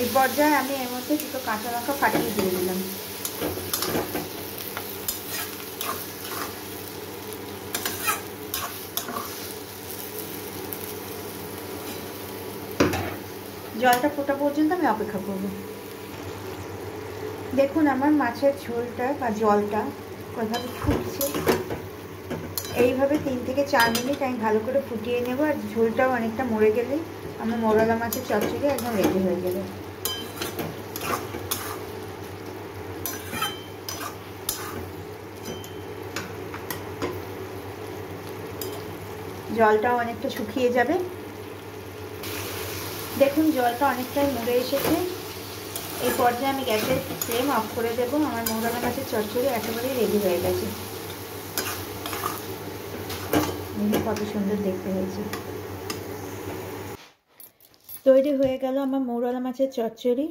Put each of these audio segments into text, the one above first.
এই পর্যায়ে আমি এর মধ্যে দুটো কাঁচা লঙ্কা ফাটিয়ে দিয়ে দিলাম। জলটা ফোটা পর্যন্ত আমি অপেক্ষা করব। দেখুন আমার মাছের ঝোলটা বা জলটা কোথাও ফুটছে। এইভাবে 3 থেকে 4 মিনিট আমি ভালো করে ফুটিয়ে নেব। আর ঝোলটাও অনেকটা মরে গেলেই আমার মৌরলা মাছের চচ্চড়ি একদম রেডি হয়ে যাবে। জলটাও অনেকটা শুকিয়ে যাবে। দেখুন জলটা অনেকটাই মরে এসেছে। এই পর্যায়ে আমি গ্যাসের ফ্লেম অফ করে দেবো। আমার মৌরলা মাছের চচ্চড়ি একেবারেই রেডি হয়ে গেছে। কত সুন্দর দেখতে হয়েছে। তৈরি হয়ে গেল আমার মৌরলা মাছের চচ্চড়ি।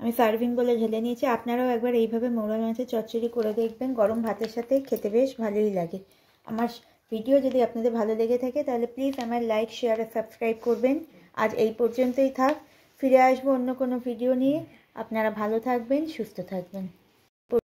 আমি সার্ভিং বলে ঢেলে নিয়েছি। আপনারাও একবার এইভাবে মৌরলা মাছের চচ্চড়ি করে দেখবেন। গরম ভাতের সাথে খেতে বেশ ভালোই লাগে। আমার ভিডিও যদি আপনাদের ভালো লেগে থাকে তাহলে প্লিজ আমার লাইক, শেয়ার আর সাবস্ক্রাইব করবেন। আজ এই পর্যন্তই থাক। ফিরে আসবো অন্য কোনো ভিডিও নিয়ে। আপনারা ভালো থাকবেন, সুস্থ থাকবেন।